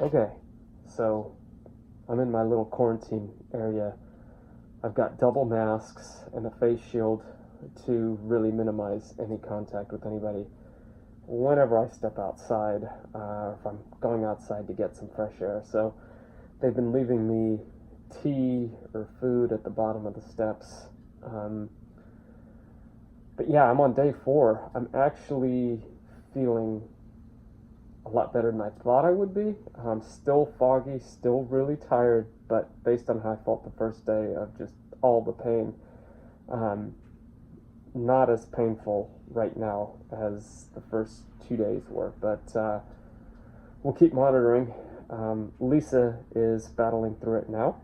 Okay, so I'm in my little quarantine area. I've got double masks and a face shield to really minimize any contact with anybody whenever I step outside, if I'm going outside to get some fresh air. So they've been leaving me tea or food at the bottom of the steps. But yeah, I'm on day 4. I'm actually feeling a lot better than I thought I would be. I'm still foggy, still really tired, but based on how I felt the first day of just all the pain, not as painful right now as the first 2 days were, but we'll keep monitoring. Lisa is battling through it now,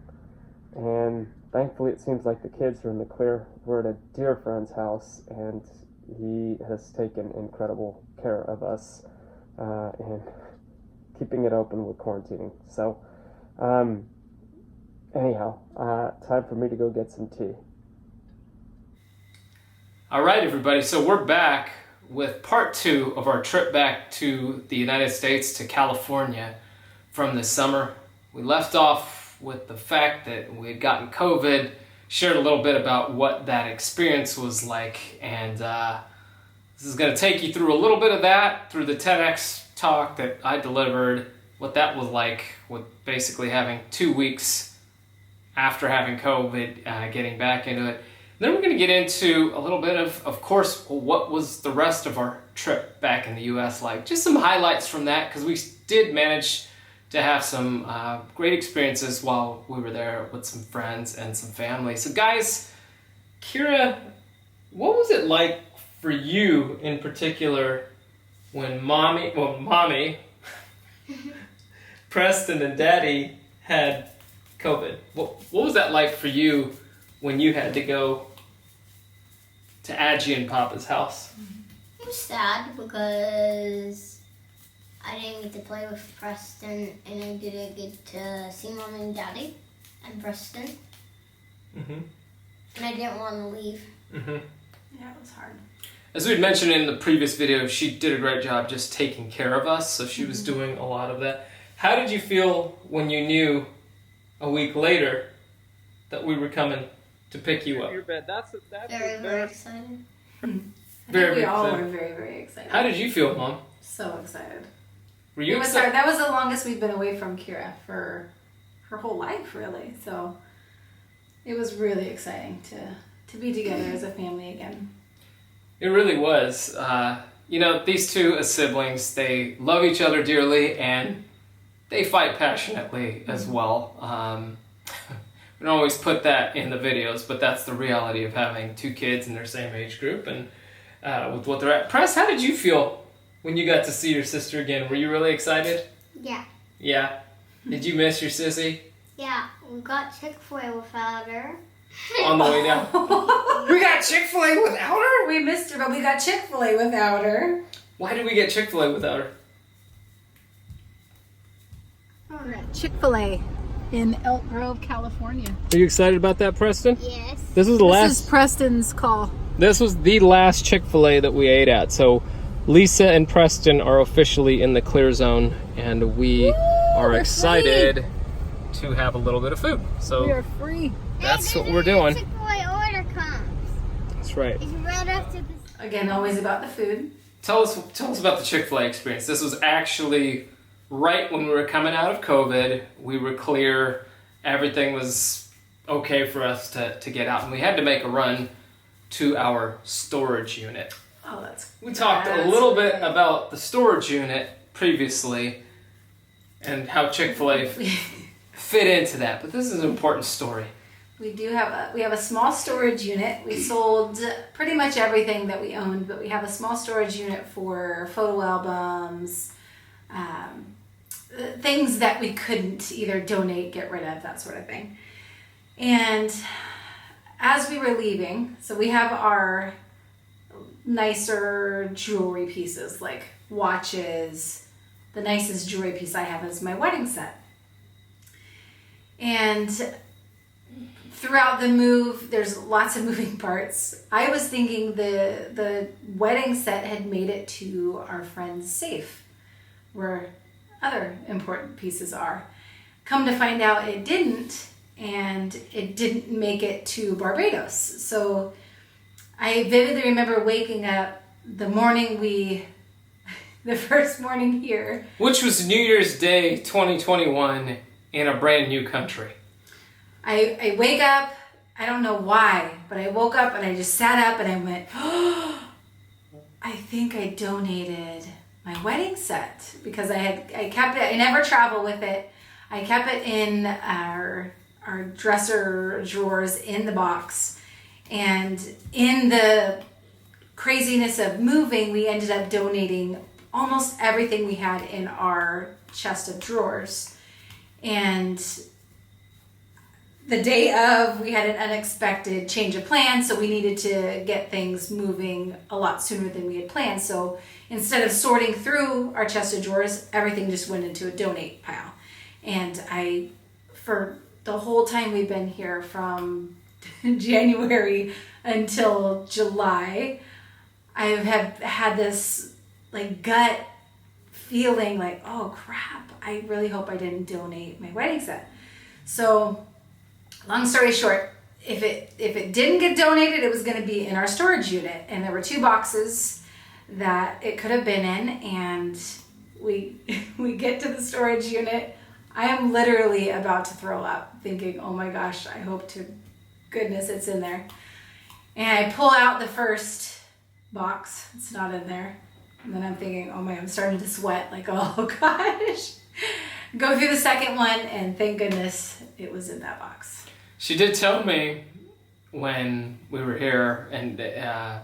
and thankfully it seems like the kids are in the clear. We're at a dear friend's house, and he has taken incredible care of us and keeping it open with quarantining. So anyhow, time for me to go get some tea. All right, everybody, so we're back with part 2 of our trip back to the United States, to California from this summer. We left off with the fact that we had gotten COVID, shared a little bit about what that experience was like, and this is going to take you through a little bit of that, through the TedX talk that I delivered, what that was like with basically having 2 weeks after having COVID, getting back into it. Then we're going to get into a little bit of course, what was the rest of our trip back in the U.S. like. Just some highlights from that, because we did manage to have some great experiences while we were there with some friends and some family. So guys, Kira, what was it like for you in particular when mommy, Preston and Daddy had COVID? What was that like for you when you had to go to Aggie and Papa's house? It was sad because I didn't get to play with Preston, and I didn't get to see Mom and Daddy and Preston. Mm-hmm. And I didn't want to leave. Mm-hmm. Yeah, it was hard. As we had mentioned in the previous video, she did a great job just taking care of us, so she was doing a lot of that. How did you feel when you knew a week later that we were coming to pick you up? Very excited. We all were very, very excited. How did you feel, Mom? So excited. Were you It was excited? hard. That was the longest we'd been away from Kira for her whole life, really. So it was really exciting to be together as a family again. It really was. These two as siblings, they love each other dearly, and they fight passionately as well. We don't always put that in the videos, but that's the reality of having 2 kids in their same age group and with what they're at. Press, how did you feel when you got to see your sister again? Were you really excited? Yeah. Yeah. Did you miss your sissy? Yeah, we got Chick-fil-A without her. On the way down. We got Chick-fil-A without her? We missed her, but we got Chick-fil-A without her. Why did we get Chick-fil-A without her? We're at Chick-fil-A in Elk Grove, California. Are you excited about that, Preston? Yes. This was the This is Preston's call. This was the last Chick-fil-A that we ate at. So Lisa and Preston are officially in the clear zone, and we are excited to have a little bit of food. So We are free. that's what we're doing. Chick-fil-A order comes. That's right. It's right after the... Again, always about the food. Tell us about the Chick-fil-A experience. This was actually right when we were coming out of COVID. We were clear. Everything was okay for us to get out, and we had to make a run to our storage unit. Oh, that's We talked a little bit about the storage unit previously and how Chick-fil-A fit into that, but this is an important story. We have a small storage unit. We sold pretty much everything that we owned, but we have a small storage unit for photo albums, things that we couldn't either donate, get rid of, that sort of thing. And as we were leaving, so we have our nicer jewelry pieces like watches. The nicest jewelry piece I have is my wedding set. And throughout the move, there's lots of moving parts. I was thinking the wedding set had made it to our friend's safe, where other important pieces are. Come to find out it didn't, and it didn't make it to Barbados. So I vividly remember waking up the morning the first morning here. Which was New Year's Day 2021 in a brand new country. I wake up, I don't know why, but I woke up and I just sat up and I went, oh, I think I donated my wedding set, because I kept it. I never travel with it. I kept it in our dresser drawers in the box, and in the craziness of moving, we ended up donating almost everything we had in our chest of drawers. And the day of, we had an unexpected change of plan, so we needed to get things moving a lot sooner than we had planned. So instead of sorting through our chest of drawers, everything just went into a donate pile. And for the whole time we've been here, from January until July, I have had this like gut feeling like, oh crap, I really hope I didn't donate my wedding set. So long story short, if it didn't get donated, it was going to be in our storage unit, and there were 2 boxes that it could have been in, and we get to the storage unit. I am literally about to throw up, thinking, oh my gosh, I hope to goodness it's in there. And I pull out the first box, it's not in there. And then I'm thinking, oh my, I'm starting to sweat, like, oh gosh. Go through the second one, and thank goodness it was in that box. She did tell me when we were here and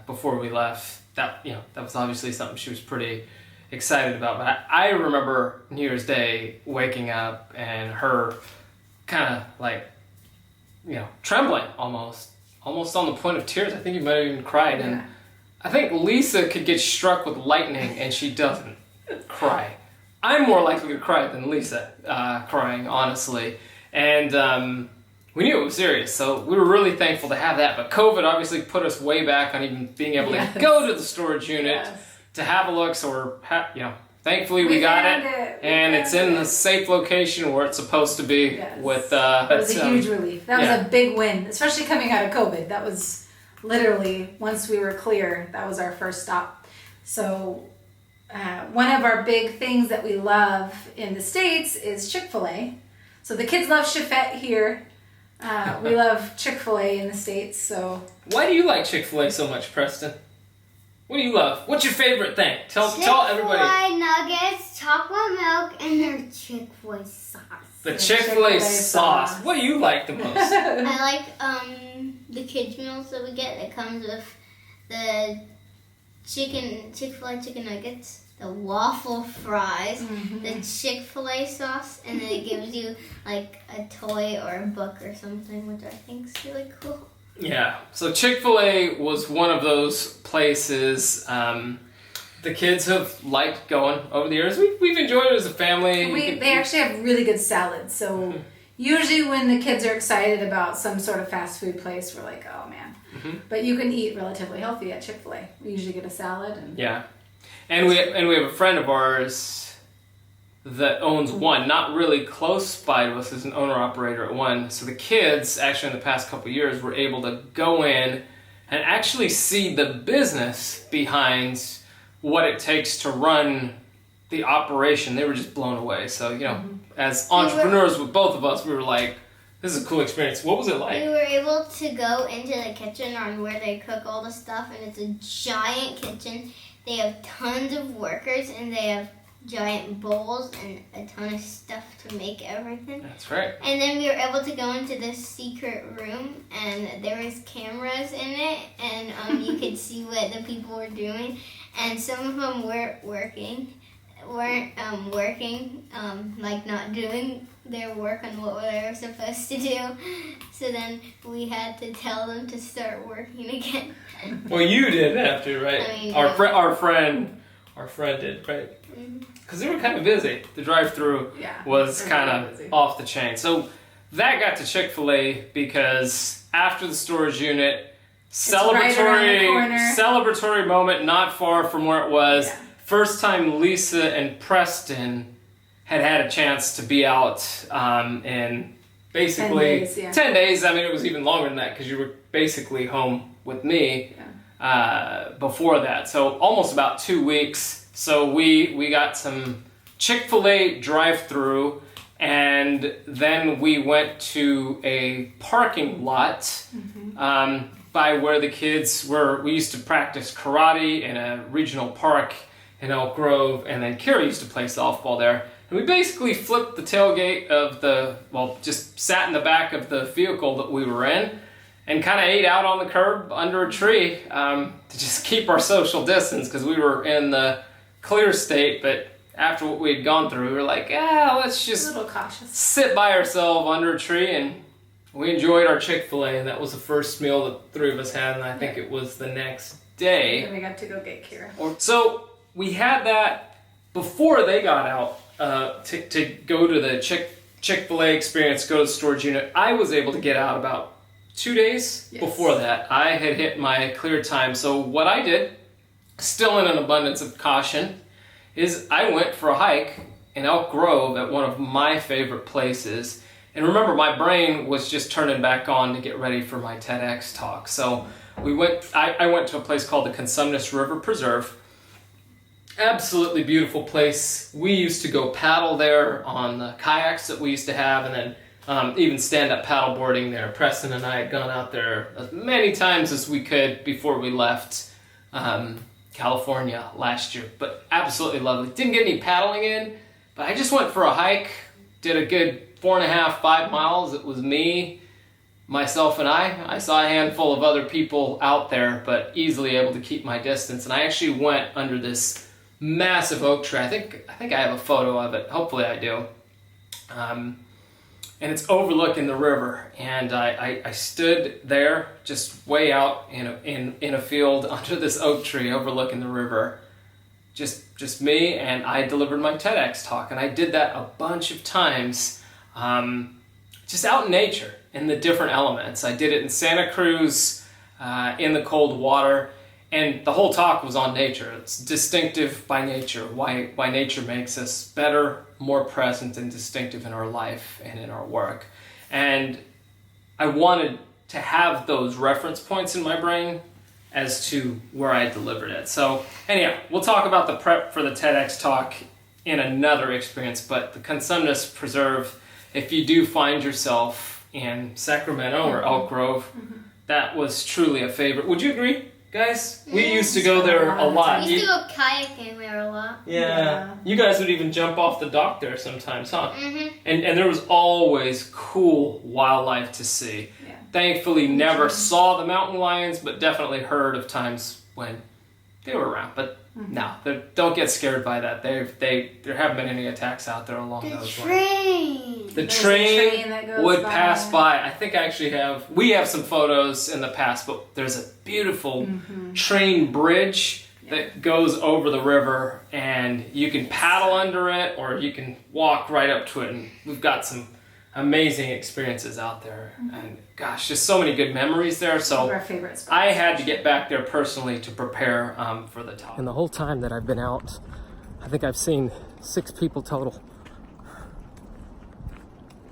before we left that that was obviously something she was pretty excited about. But I remember New Year's Day waking up and her kind of like trembling almost on the point of tears. I think you might have even cried. And I think Lisa could get struck with lightning and she doesn't cry. I'm more likely to cry than Lisa crying, honestly. And we knew it was serious, so we were really thankful to have that. But COVID obviously put us way back on even being able to go to the storage unit to have a look. So we're, thankfully we got it. And it's in the safe location where it's supposed to be. Yes. With it was a huge relief. That was a big win, especially coming out of COVID. That was literally, once we were clear, that was our first stop. So one of our big things that we love in the States is Chick-fil-A. So the kids love Chifette here. We love Chick-fil-A in the States. So why do you like Chick-fil-A so much, Preston? What do you love? What's your favorite thing? Tell everybody. Chick-fil-A nuggets, chocolate milk, and their Chick-fil-A sauce. The Chick-fil-A sauce. What do you like the most? I like the kids meals that we get that comes with the Chick-fil-A chicken nuggets, the waffle fries, the Chick-fil-A sauce, and then it gives you like a toy or a book or something, which I think is really cool. Yeah, so Chick-fil-A was one of those places the kids have liked going over the years. We've enjoyed it as a family. They actually have really good salads. So usually when the kids are excited about some sort of fast food place, we're like, oh man. But you can eat relatively healthy at Chick-fil-A. We usually get a salad. And we have a friend of ours that owns one, not really close by to us, as an owner-operator at one. So the kids, actually in the past couple of years, were able to go in and actually see the business behind what it takes to run the operation. They were just blown away. So, as entrepreneurs with both of us, we were like, this is a cool experience. What was it like? We were able to go into the kitchen on where they cook all the stuff, and it's a giant kitchen. They have tons of workers, and they have giant bowls and a ton of stuff to make everything. That's right. And then we were able to go into this secret room, and there was cameras in it, and you could see what the people were doing. And some of them weren't working, like not doing their work on what they were supposed to do. So then we had to tell them to start working again. Well, you did have to, right? I mean, our friend did, right? Because they were kind of busy. The drive-through was kind of off the chain. So that got to Chick-fil-A because after the storage unit, celebratory moment not far from where it was. First time Lisa and Preston had a chance to be out in basically 10 days. I mean, it was even longer than that because you were basically home with me before that. So almost about 2 weeks. So we got some Chick-fil-A drive-through, and then we went to a parking lot by where the kids were. We used to practice karate in a regional park in Elk Grove, and then Kira used to play softball there. And we basically flipped the tailgate of just sat in the back of the vehicle that we were in and kind of ate out on the curb under a tree to just keep our social distance because we were in the clear state. But after what we had gone through, we were like, let's just a little cautious. Sit by ourselves under a tree. And we enjoyed our Chick-fil-A, and that was the first meal that the three of us had, and I think it was the next day. And we got to go get Kira. So we had that before they got out to go to the Chick-fil-A experience, go to the storage unit. I was able to get out about 2 days before that. I had hit my clear time. So what I did, still in an abundance of caution, is I went for a hike in Elk Grove at one of my favorite places. And remember, my brain was just turning back on to get ready for my TedX talk. So I went to a place called the Consumnes River Preserve. Absolutely beautiful place. We used to go paddle there on the kayaks that we used to have, and then even stand-up paddleboarding there. Preston and I had gone out there as many times as we could before we left California last year. But absolutely lovely. Didn't get any paddling in, but I just went for a hike, did a good 4.5, 5 miles. It was me, myself, and I saw a handful of other people out there, but easily able to keep my distance. And I actually went under this massive oak tree. I think I have a photo of it. Hopefully I do. And it's overlooking the river. And I stood there, just way out in a field under this oak tree, overlooking the river. Just me, and I delivered my TEDx talk. And I did that a bunch of times. Just out in nature, in the different elements. I did it in Santa Cruz, in the cold water, and the whole talk was on nature. It's distinctive by nature, why nature makes us better, more present, and distinctive in our life and in our work. And I wanted to have those reference points in my brain as to where I delivered it. So anyhow, we'll talk about the prep for the TEDx talk in another experience, but the Consumnes Preserve, if you do find yourself in Sacramento or Elk Grove, that was truly a favorite. Would you agree, guys? We used to go there a lot. We used to go kayaking there a lot. Yeah. You guys would even jump off the dock there sometimes, huh? Mm-hmm. And there was always cool wildlife to see. Yeah. Thankfully, never saw the mountain lions, but definitely heard of times when they were around. But no, don't get scared by that. There haven't been any attacks out there along those lines. The train that would goes pass by. I think I actually we have some photos in the past, but there's a beautiful train bridge that goes over the river, and you can paddle under it or you can walk right up to it. And we've got some amazing experiences out there, and gosh, just so many good memories there. So One of our favorite spots. I had to get back there personally to prepare for the talk. And the whole time that I've been out, I think I've seen 6 people total.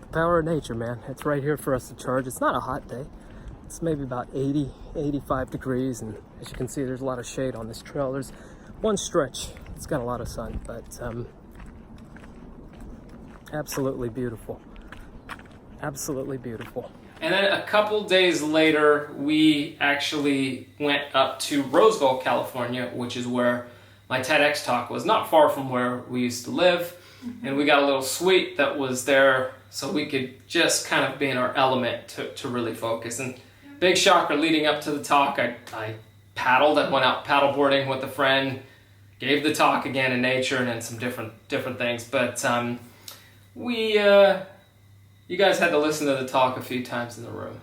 The power of nature, man. It's right here for us to charge. It's not a hot day. It's maybe about 80, 85 degrees, and as you can see, there's a lot of shade on this trail. There's one stretch. It's got a lot of sun, but absolutely beautiful. Absolutely beautiful. And then a couple days later, we actually went up to Roseville, California, which is where my TEDx talk was, not far from where we used to live. And we got a little suite that was there so we could just kind of be in our element to really focus. And big shocker, leading up to the talk, I paddled. I went out paddleboarding with a friend, gave the talk again in nature and then some different things. But you guys had to listen to the talk a few times in the room.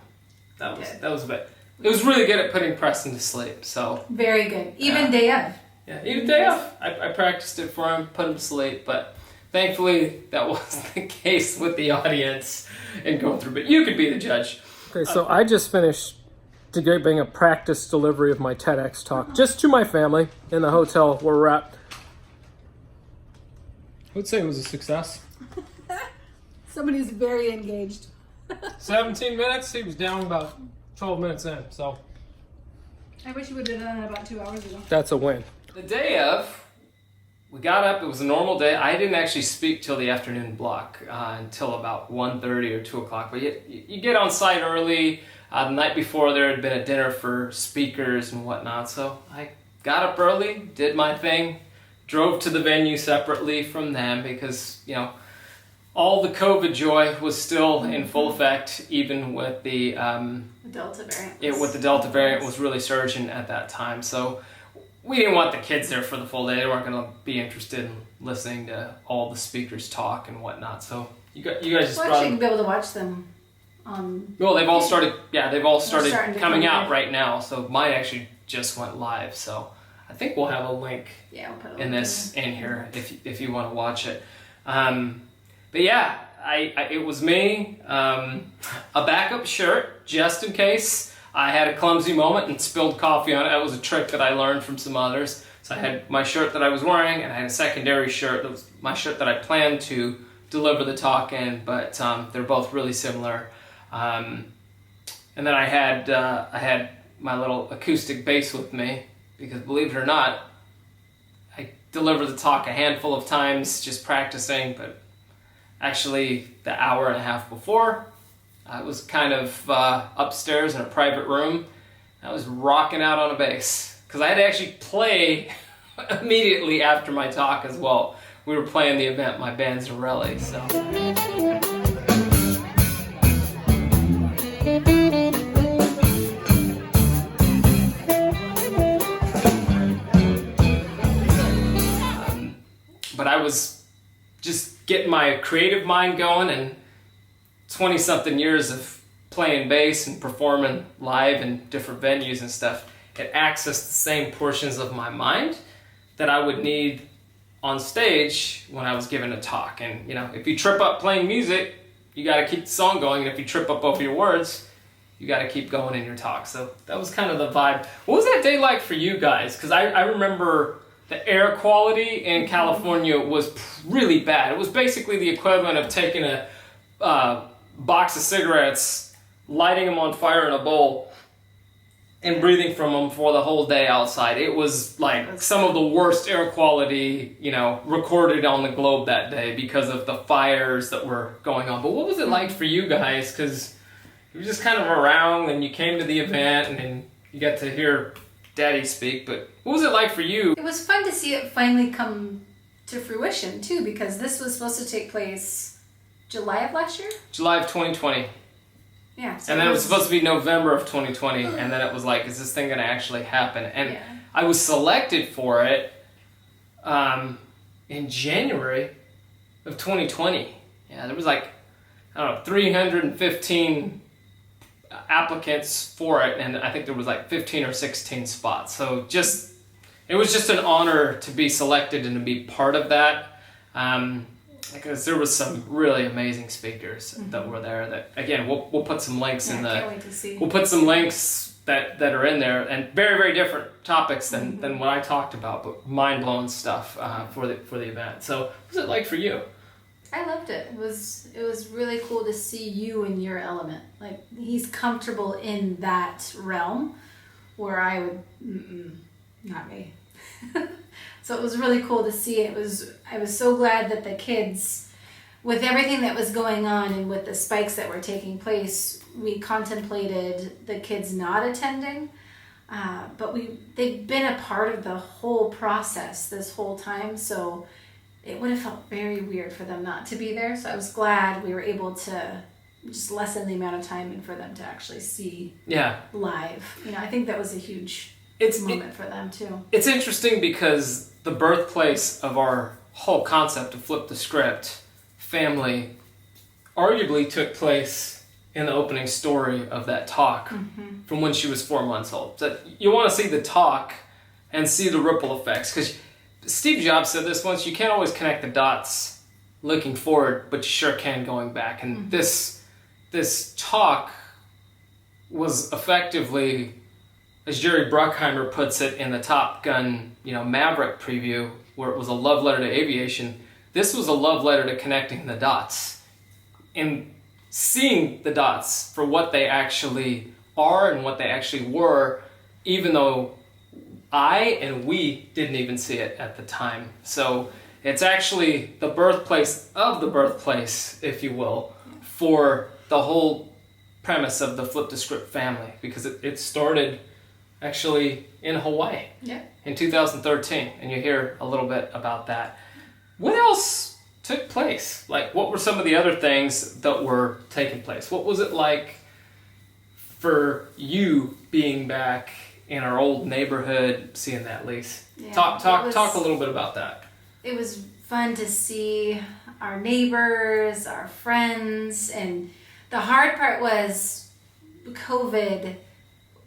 That was a bit. It was really good at putting Preston to sleep. So very good. Even day of. Yeah, even day off. I practiced it for him, put him to sleep, but thankfully that wasn't the case with the audience and going through. But you could be the judge. Okay, so I just finished giving a practice delivery of my TEDx talk just to my family in the hotel where we're at. would say it was a success. Somebody who's very engaged. 17 minutes. He was down about 12 minutes in. So I wish you would have done that about 2 hours ago. that's a win. The day of, we got up. It was a normal day. I didn't actually speak till the afternoon block until about 1:30 or 2 o'clock. But you get on site early. The night before, there had been a dinner for speakers and whatnot. So I got up early, did my thing, drove to the venue separately from them because, you know, all the COVID joy was still in full effect, even with the Delta variant. with the Delta variant was really surging at that time. So we didn't want the kids there for the full day. They weren't going to be interested in listening to all the speakers talk and whatnot. So you guys just Well, brought actually, you them. can be able to watch them. Well, they've all started. Yeah, they've all started starting to coming come out in. right now. So mine actually just went live. So I think we'll have a link Yeah, we'll put it in this in here if you want to watch it. But yeah, it was me, a backup shirt just in case I had a clumsy moment and spilled coffee on it. That was a trick that I learned from some others. So I had my shirt that I was wearing, and I had a secondary shirt that was my shirt that I planned to deliver the talk in, but they're both really similar. And then I had my little acoustic bass with me because, believe it or not, I delivered the talk a handful of times just practicing, but actually the hour and a half before, I was kind of upstairs in a private room. I was rocking out on a bass because I had to actually play immediately after my talk as well. We were playing the event, my band's Zarelli, so. But I was just getting my creative mind going, and 20-something years of playing bass and performing live in different venues and stuff, it accessed the same portions of my mind that I would need on stage when I was giving a talk. And, you know, if you trip up playing music, you got to keep the song going, and if you trip up over your words, you got to keep going in your talk. So that was kind of the vibe. What was that day like for you guys? Because I remember the air quality in California was really bad. It was basically the equivalent of taking a box of cigarettes, lighting them on fire in a bowl, and breathing from them for the whole day outside. It was like some of the worst air quality, you know, recorded on the globe that day because of the fires that were going on. But what was it like for you guys? Because you were just kind of around, and you came to the event, and then you got to hear Daddy speak. But what was it like for you? It was fun to see it finally come to fruition too, because this was supposed to take place July of last year. July of 2020. Yeah. So And then it was supposed to be November of 2020, and then it was like, is this thing going to actually happen? And Yeah. I was selected for it in January of 2020. Yeah, there was like, I don't know, 315 applicants for it, and I think there was like 15 or 16 spots. So it was just an honor to be selected and to be part of that. Because there was some really amazing speakers that were there. That again, we'll put some links in the. I can't wait to see. We'll put some links that are in there, and very, very different topics than what I talked about, but mind blowing stuff for the event. So, what was it like for you? I loved it. It was really cool to see you in your element. Like, he's comfortable in that realm where I would, not me. So it was really cool to see. I was so glad that the kids, with everything that was going on and with the spikes that were taking place, we contemplated the kids not attending. But they've been a part of the whole process this whole time, so it would have felt very weird for them not to be there. So I was glad we were able to just lessen the amount of time and for them to actually see live. You know, I think that was a huge moment for them too. It's interesting because the birthplace of our whole concept of Flip the Script family arguably took place in the opening story of that talk from when she was 4 months old. So you want to see the talk and see the ripple effects, because Steve Jobs said this once: you can't always connect the dots looking forward, but you sure can going back. And this talk was effectively, as Jerry Bruckheimer puts it in the Top Gun, Maverick preview, where it was a love letter to aviation. this was a love letter to connecting the dots and seeing the dots for what they actually are and what they actually were, even though I and we didn't even see it at the time. So it's actually the birthplace of the birthplace, if you will, for the whole premise of the Flip the Script family, because it started actually in Hawaii in 2013, and you hear a little bit about that. What else took place? Like, what were some of the other things that were taking place? What was it like for you being back in our old neighborhood, seeing that, Lise? Yeah, talk a little bit about that. It was fun to see our neighbors, our friends, and the hard part was COVID.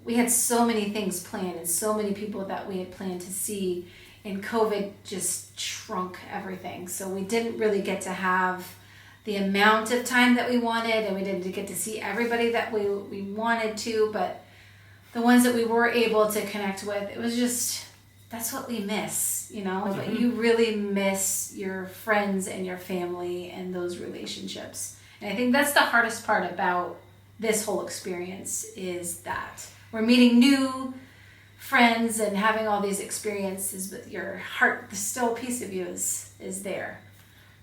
We had so many things planned and so many people that we had planned to see, and COVID just shrunk everything. So we didn't really get to have the amount of time that we wanted, and we didn't get to see everybody that we wanted to, but the ones that we were able to connect with, it was just, that's what we miss, you know? But you really miss your friends and your family and those relationships. And I think that's the hardest part about this whole experience, is that we're meeting new friends and having all these experiences, but your heart, the still piece of you is there.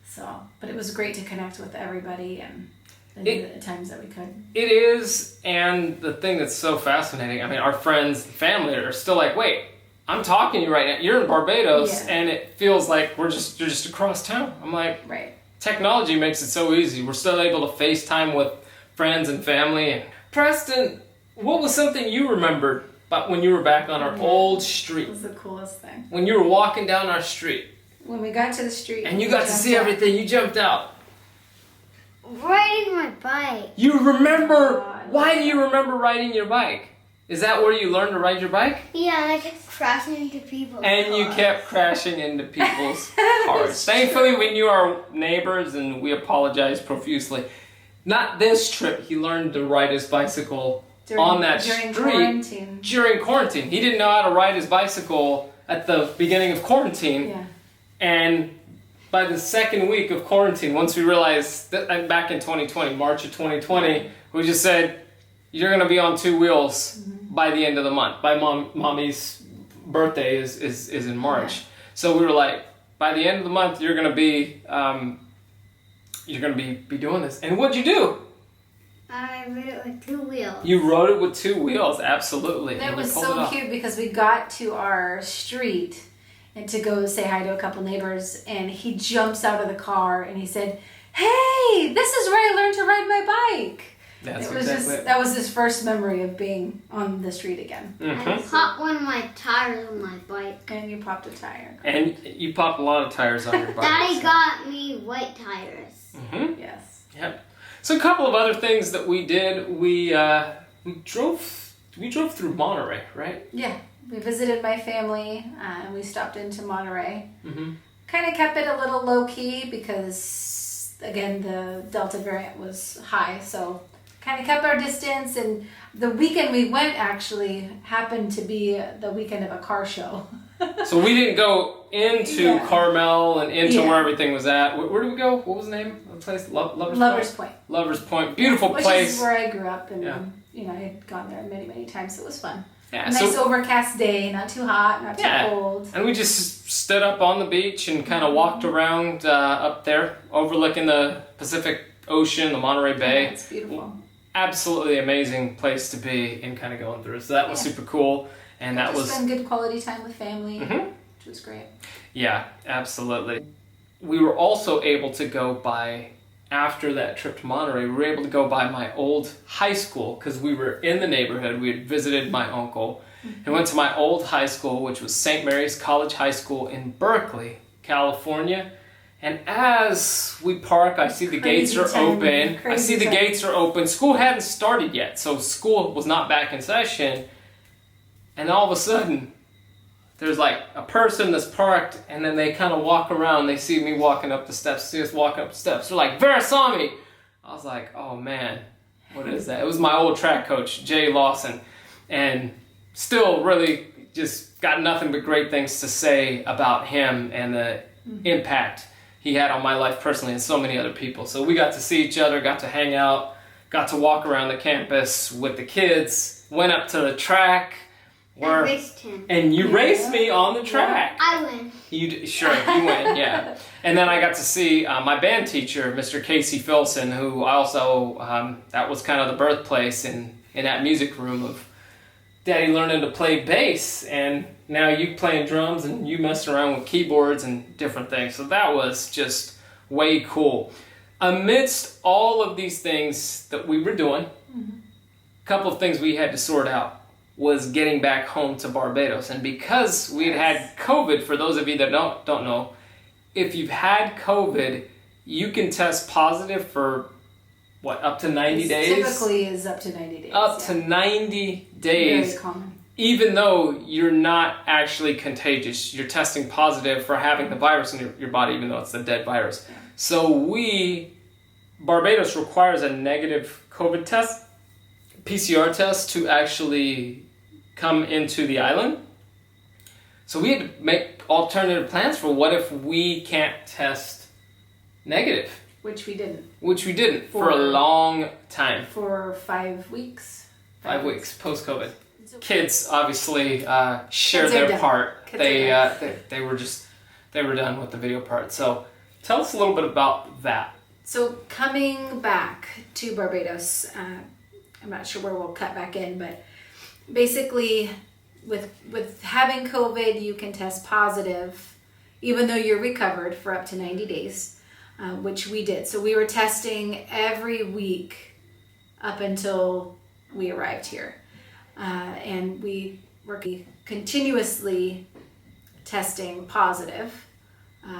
So, but it was great to connect with everybody and the times that we could. It is, and the thing that's so fascinating, I mean, our friends, family are still like, wait, I'm talking to you right now. You're in Barbados, and it feels like you're just across town. I'm like, right. Technology makes it so easy. We're still able to FaceTime with friends and family. And Preston, what was something you remembered about when you were back on our old street? It was the coolest thing. When you were walking down our street. When we got to the street. And you got to see everything. You jumped out. Riding my bike. You remember, why do you remember riding your bike? Is that where you learned to ride your bike? Yeah, and I kept crashing into people's cars. You kept crashing into people's cars. Thankfully, we knew our neighbors, and we apologized profusely. Not this trip. He learned to ride his bicycle on that street. During quarantine. He didn't know how to ride his bicycle at the beginning of quarantine. Yeah. And by the second week of quarantine, once we realized that back in 2020, March of 2020, we just said, you're going to be on two wheels by the end of the month. By mommy's birthday is in March. Yeah. So we were like, by the end of the month, you're going to be doing this. And what'd you do? I rode it with two wheels. You rode it with two wheels, absolutely. That was so cute because we got to our street and to go say hi to a couple neighbors, and he jumps out of the car and he said, "Hey, this is where I learned to ride my bike." That was his first memory of being on the street again. I popped one of my tires on my bike. And you popped a tire. And you popped a lot of tires on your bike. Daddy got me white tires. Yes. Yep. So a couple of other things that we did. We drove through Monterey, right? Yeah. We visited my family, and we stopped into Monterey. Kind of kept it a little low-key because, again, the Delta variant was high, so kind of kept our distance. And the weekend we went actually happened to be the weekend of a car show. So we didn't go into Carmel and into where everything was at. Where did we go? What was the name of the place? Lovers Point. Lovers Point. Beautiful place. Which is where I grew up, and I had gone there many, many times. So it was fun. Yeah, nice overcast day, not too hot, not too cold. And we just stood up on the beach and kind of walked around up there, overlooking the Pacific Ocean, the Monterey Bay. Yeah, it's beautiful. Absolutely amazing place to be and kind of going through. So that was super cool. And that was spend good quality time with family, which was great. Yeah, absolutely. We were also able to go by, after that trip to Monterey, we were able to go by my old high school because we were in the neighborhood. We had visited my uncle and went to my old high school, which was St. Mary's College High School in Berkeley, California. And as we park, I see the gates are open. Gates are open. School hadn't started yet, so school was not back in session. And all of a sudden, there's like a person that's parked, and then they kind of walk around. They see me walking up the steps, see us walking up the steps. They're like, "Vera saw me." I was like, "Oh man, what is that?" It was my old track coach, Jay Lawson. And still really just got nothing but great things to say about him and the impact he had on my life personally and so many other people. So we got to see each other, got to hang out, got to walk around the campus with the kids, went up to the track. I raced him. And you raced me on the track. I win. You win, yeah. And then I got to see my band teacher, Mr. Casey Filson, who I also, that was kind of the birthplace in that music room of Daddy learning to play bass, and now you playing drums and you messing around with keyboards and different things. So that was just way cool. Amidst all of these things that we were doing, a couple of things we had to sort out was getting back home to Barbados. And because we had COVID, for those of you that don't know, if you've had COVID, you can test positive for up to 90 days? Typically is up to 90 days. Up to 90 days. Very common. Even though you're not actually contagious, you're testing positive for having the virus in your body, even though it's a dead virus. Yeah. So Barbados requires a negative COVID test, PCR test, to actually come into the island. So we had to make alternative plans for what if we can't test negative. Which we didn't. For a long time. For 5 weeks. 5 weeks post-COVID. Kids obviously shared their part. They were done with the video part. So tell us a little bit about that. So coming back to Barbados, I'm not sure where we'll cut back in, but basically with having COVID, you can test positive even though you're recovered for up to 90 days. Which we did. So we were testing every week up until we arrived here. And we were continuously testing positive,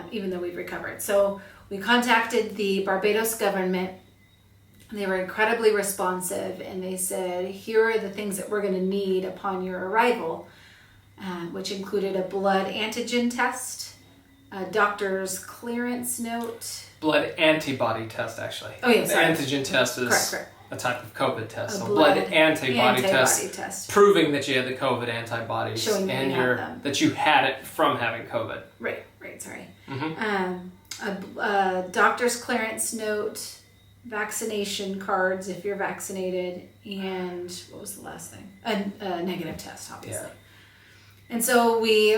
even though we'd recovered. So we contacted the Barbados government. They were incredibly responsive, and they said, here are the things that we're going to need upon your arrival, which included a blood antigen test, a doctor's clearance note, blood antibody test, actually. Oh, yes. The antigen test is correct. a type of COVID test. A So blood antibody test, proving that you had the COVID antibodies, showing and that you had it from having COVID. Right, sorry. Mm-hmm. A doctor's clearance note, vaccination cards if you're vaccinated, and what was the last thing? A negative test, obviously. Yeah. And so we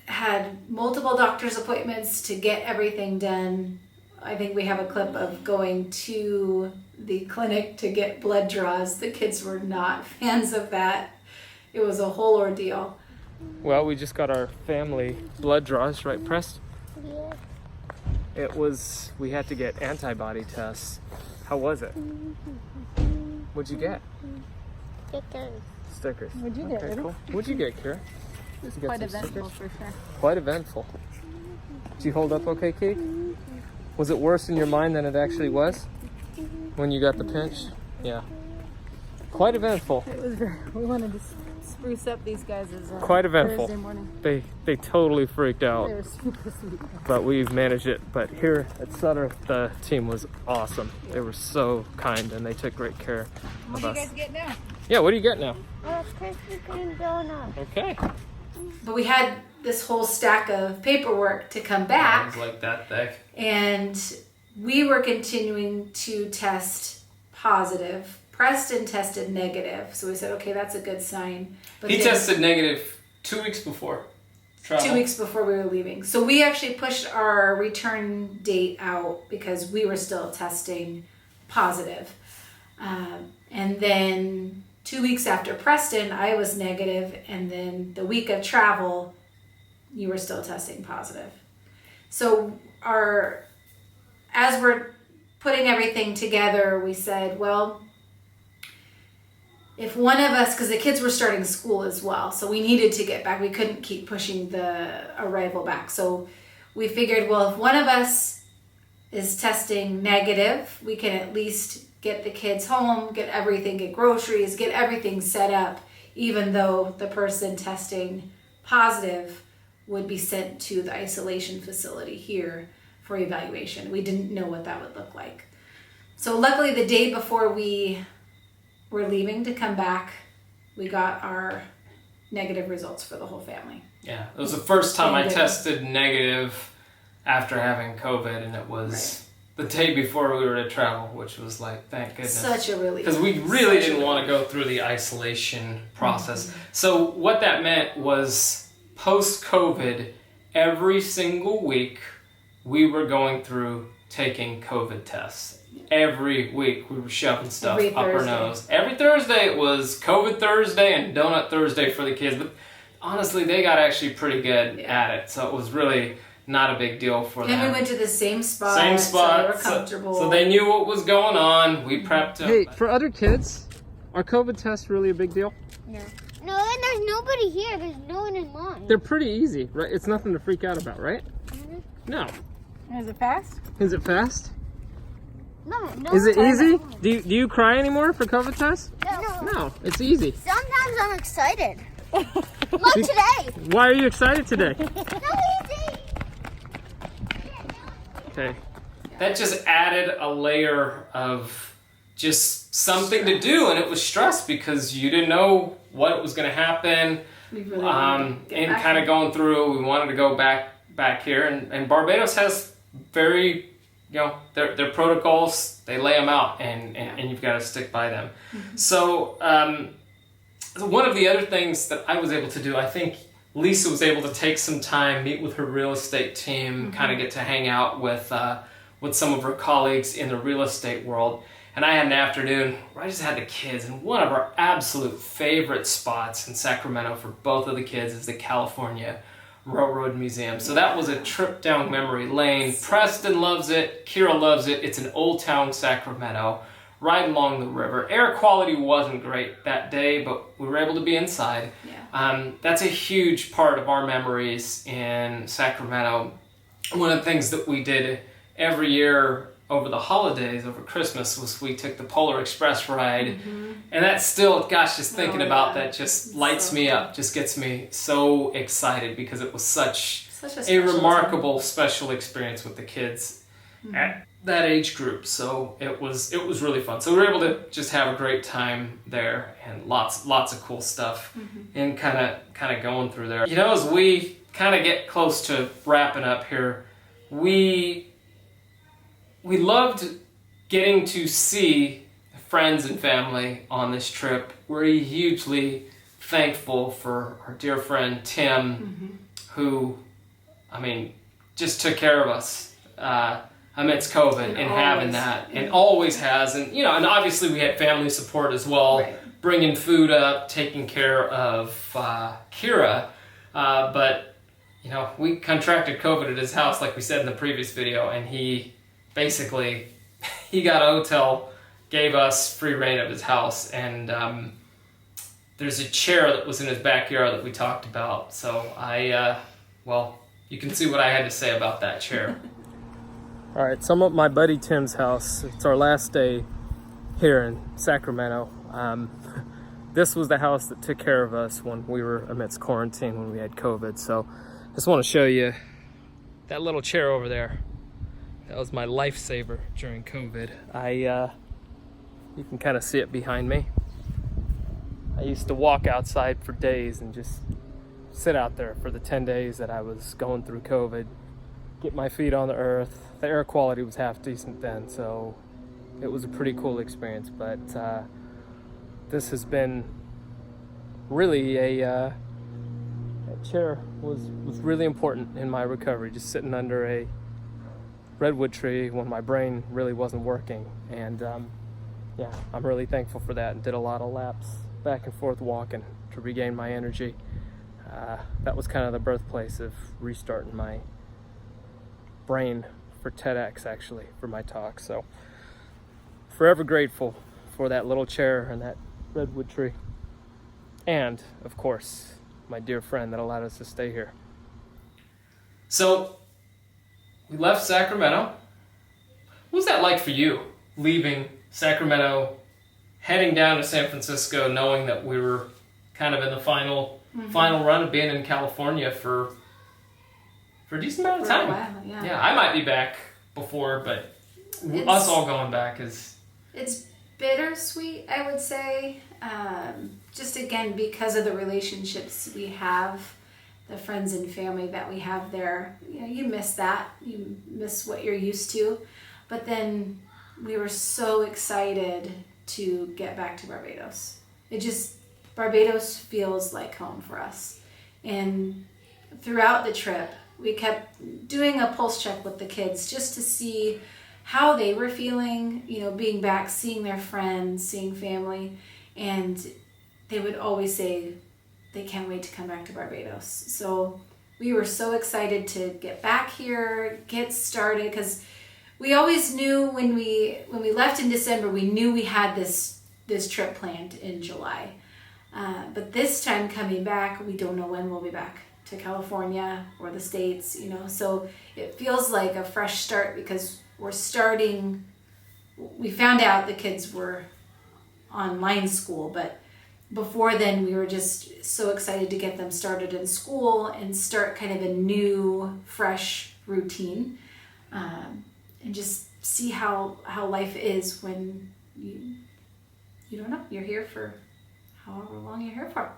had multiple doctor's appointments to get everything done. I think we have a clip of going to the clinic to get blood draws. The kids were not fans of that. It was a whole ordeal. Well, we just got our family blood draws, right, Prest? Yeah. We had to get antibody tests. How was it? What'd you get? Stickers. What'd you get, Okay, Ruby? cool. What'd you get, Kira? It was You got quite some eventful stickers? for sure. Quite eventful. Did you hold up okay, Keith? Was it worse in your mind than it actually was when you got the pinch? Yeah. Quite eventful. It was very, we wanted to spruce up these guys' Quite eventful. Thursday morning. They totally freaked out, They were super sweet. but we've managed it. But here at Sutter, the team was awesome. They were so kind and they took great care What of do you us. guys get now? Yeah, what do you get now? Oh, Krispy Kreme donut. Okay. But we had this whole stack of paperwork to come back. It was like that thick. And we were continuing to test positive. Preston tested negative. So we said, okay, that's a good sign. But He then tested negative 2 weeks before travel. 2 weeks before we were leaving. So we actually pushed our return date out because we were still testing positive. And then 2 weeks after Preston, I was negative. And then the week of travel, you were still testing positive. So as we're putting everything together, we said, well, if one of us, because the kids were starting school as well, so we needed to get back. We couldn't keep pushing the arrival back. So we figured, well, if one of us is testing negative, we can at least get the kids home, get groceries, get everything set up, even though the person testing positive would be sent to the isolation facility here for evaluation. We didn't know what that would look like. So luckily the day before we were leaving to come back, we got our negative results for the whole family. Yeah, it was the first time I Negative. tested negative after having COVID, and it was the day before we were to travel, which was like, thank goodness. Such a relief. Because we really didn't want to go through the isolation process. So what that meant was post-COVID, every single week we were going through taking COVID tests. Every week we were shoving stuff up our nose. Every Thursday it was COVID Thursday and Donut Thursday for the kids. But honestly, they got actually pretty good at it. So it was really not a big deal for them. And we went to the same spot. So they were comfortable. So they knew what was going on. We prepped them. Hey, for other kids, are COVID tests really a big deal? No. No, and there's nobody here. There's no one in line. They're pretty easy, right? It's nothing to freak out about, right? Mhm. No. Is it fast? Is it fast? No, no. Is it easy? Do you cry anymore for COVID tests? No. No, it's easy. Sometimes I'm excited. Like today. Why are you excited today? No, easy. Okay. That just added a layer of just something to do, and it was stress because you didn't know what was going to happen. We really And kind of going through, we wanted to go back here, and Barbados has very, their protocols, they lay them out, and you've got to stick by them. So one of the other things that I was able to do, I think Lisa was able to take some time, meet with her real estate team, kind of get to hang out with some of her colleagues in the real estate world. And I had an afternoon where I just had the kids, and one of our absolute favorite spots in Sacramento for both of the kids is the California Railroad Museum. So that was a trip down memory lane. Preston loves it. Kira loves it. It's in Old Town Sacramento, right along the river. Air quality wasn't great that day, but we were able to be inside. Yeah. That's a huge part of our memories in Sacramento. One of the things that we did every year over the holidays, over Christmas, was we took the Polar Express ride. And that still, gosh, just thinking about that just lights me up, just gets me so excited because it was such a remarkable special experience with the kids at that age group. So it was really fun. So we were able to just have a great time there, and lots of cool stuff and kind of going through there. As we kind of get close to wrapping up here, we loved getting to see friends and family on this trip. We're hugely thankful for our dear friend Tim, who, just took care of us amidst COVID and having that, and always has. And, and obviously we had family support as well, bringing food up, taking care of Kira. But, we contracted COVID at his house, like we said in the previous video, and he got a hotel, gave us free reign of his house, and there's a chair that was in his backyard that we talked about. So you can see what I had to say about that chair. All right, so I'm at my buddy Tim's house. It's our last day here in Sacramento. This was the house that took care of us when we were amidst quarantine, when we had COVID. So I just want to show you that little chair over there. That was my lifesaver during COVID. You can kind of see it behind me. I used to walk outside for days and just sit out there for the 10 days that I was going through COVID, get my feet on the earth. The air quality was half decent then, so it was a pretty cool experience. But this has been really that chair was really important in my recovery, just sitting under a redwood tree when my brain really wasn't working. And I'm really thankful for that, and did a lot of laps back and forth walking to regain my energy. That was kind of the birthplace of restarting my brain for TedX, actually, for my talk. So forever grateful for that little chair and that redwood tree, and of course my dear friend that allowed us to stay here. So we left Sacramento. What was that like for you, leaving Sacramento, heading down to San Francisco, knowing that we were kind of in the final run of being in California for a decent amount of time? For a while, Yeah, I might be back before, but us all going back is... It's bittersweet, I would say. Just again, because of the relationships we have the friends and family that we have there. You know, you miss that. You miss what you're used to. But then we were so excited to get back to Barbados. Barbados feels like home for us. And throughout the trip, we kept doing a pulse check with the kids just to see how they were feeling, you know, being back, seeing their friends, seeing family. And they would always say they can't wait to come back to Barbados. So we were so excited to get back here, get started, because we always knew when we left in December, we knew we had this trip planned in July. But this time coming back, we don't know when we'll be back to California or the States, you know. So it feels like a fresh start because we found out the kids were online school, but before then we were just so excited to get them started in school and start kind of a new, fresh routine. And just see how life is when you don't know, you're here for however long you're here for.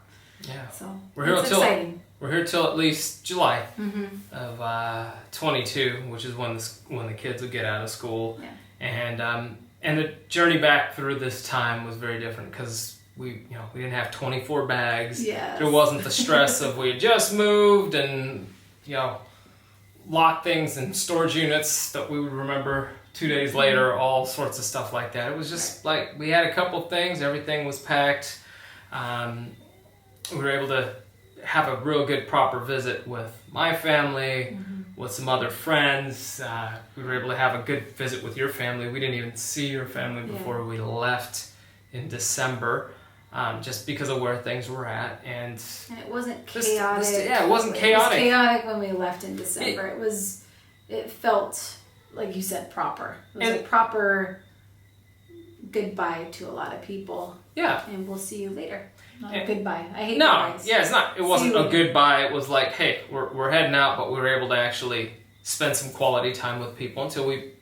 Yeah. So we're here exciting. We're here till at least July of 22, which is when the kids will get out of school. Yeah. And the journey back through this time was very different because we didn't have 24 bags. Yes. There wasn't the stress of we had just moved and lock things in storage units that we would remember 2 days later, all sorts of stuff like that. It was just like we had a couple things, everything was packed. We were able to have a real good proper visit with my family, with some other friends. We were able to have a good visit with your family. We didn't even see your family before we left in December. Just because of where things were at, and it wasn't chaotic. It wasn't chaotic. It was chaotic when we left in December. It felt, like you said, proper. It was a proper goodbye to a lot of people. Yeah. And we'll see you later. Not a goodbye. I hate goodbyes. Yeah, it's not. It wasn't a goodbye. It was like, hey, we're heading out, but we were able to actually spend some quality time with people until we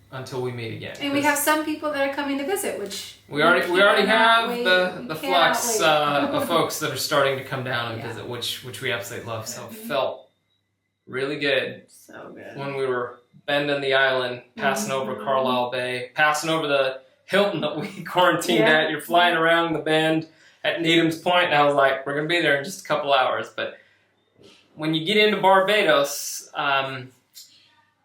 meet again. And we have some people that are coming to visit, which we already have the flux of folks that are starting to come down and visit, which we absolutely love. So it felt really good. So good. When we were bending the island, passing over Carlisle Bay, passing over the Hilton that we quarantined at. You're flying around the bend at Needham's Point, and I was like, we're gonna be there in just a couple hours. But when you get into Barbados,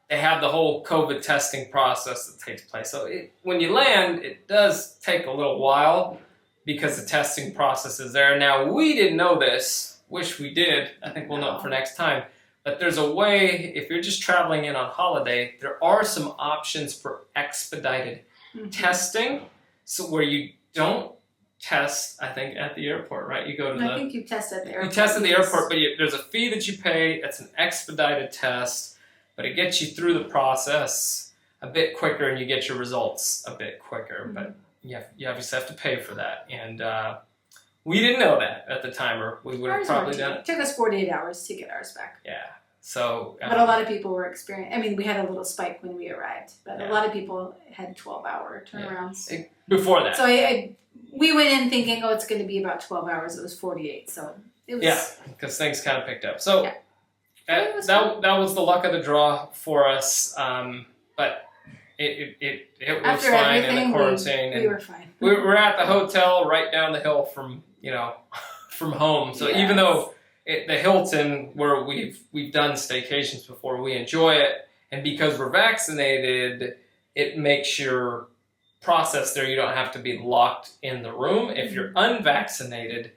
they have the whole COVID testing process that takes place. So when you land, it does take a little while because the testing process is there. Now, we didn't know this. Wish we did. I think we'll know it for next time. But there's a way, if you're just traveling in on holiday, there are some options for expedited testing. So where you don't test, I think, at the airport, right? You go to I think you test at the airport. You test at the airport, but there's a fee that you pay. It's an expedited test. But it gets you through the process a bit quicker, and you get your results a bit quicker. But you obviously have to pay for that, and we didn't know that at the time, or we would have probably done it. It took us 48 hours to get ours back. Yeah. So. But a lot of people were experiencing. I mean, we had a little spike when we arrived, but a lot of people had 12-hour turnarounds. Yeah. Before that. So we went in thinking, it's going to be about 12 hours. It was 48. So it was. Yeah, because things kind of picked up. So. Yeah. That was the luck of the draw for us, but it was After fine in the quarantine. We were fine. We were at the hotel right down the hill from home. So even though the Hilton, where we've done staycations before, we enjoy it, and because we're vaccinated, it makes your process there. You don't have to be locked in the room. If you're unvaccinated,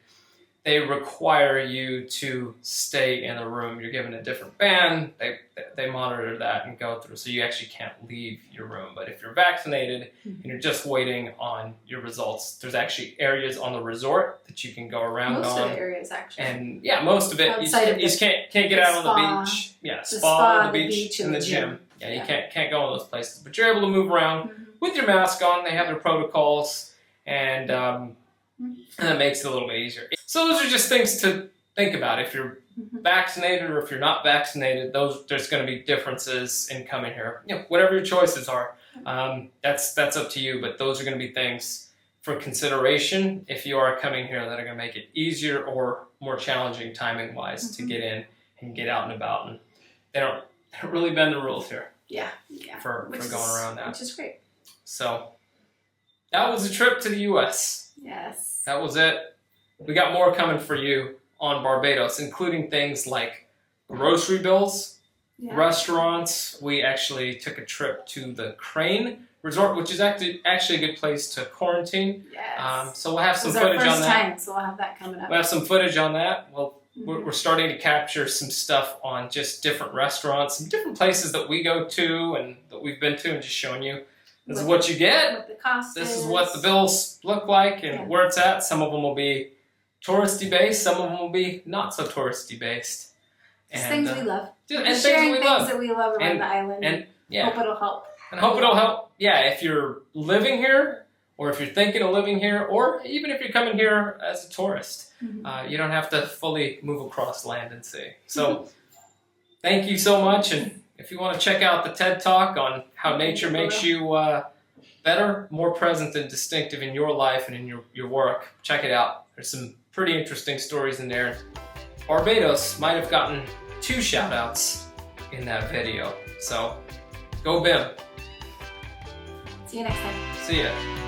they require you to stay in a room. You're given a different band. They monitor that and go through, so you actually can't leave your room. But if you're vaccinated and you're just waiting on your results, there's actually areas on the resort that you can go around most on. Most of the areas, actually. And most of it, you just can't get out on the beach. Yeah, spa, the beach, and the gym. Yeah, you can't go in those places. But you're able to move around with your mask on. They have their protocols, and that makes it a little bit easier. So those are just things to think about. If you're vaccinated or if you're not vaccinated, there's going to be differences in coming here. Whatever your choices are, that's up to you. But those are going to be things for consideration if you are coming here that are going to make it easier or more challenging timing-wise to get in and get out and about. And they don't really bend the rules here. Yeah. For going around that. Which is great. So that was a trip to the U.S. Yes. That was it. We got more coming for you on Barbados, including things like grocery bills, restaurants. We actually took a trip to the Crane Resort, which is actually a good place to quarantine. Yes. So we'll have some It was footage our on first that. time, so we'll have that coming up. We'll have some footage on that. We're starting to capture some stuff on just different restaurants, some different places that we go to and that we've been to, and just showing you this is what you get. What the cost This is what the bills look like and where it's at. Some of them will be touristy based, some of them will be not so touristy based. Just things we love. And sharing things things that we love around the island. And hope it'll help. And hope it'll help. Yeah, if you're living here, or if you're thinking of living here, or even if you're coming here as a tourist, you don't have to fully move across land and sea. So thank you so much. And if you want to check out the TED Talk on how nature makes you better, more present and distinctive in your life and in your work, check it out. There's some pretty interesting stories in there. Barbados might have gotten 2 shout-outs in that video. So go BIM. See you next time. See ya.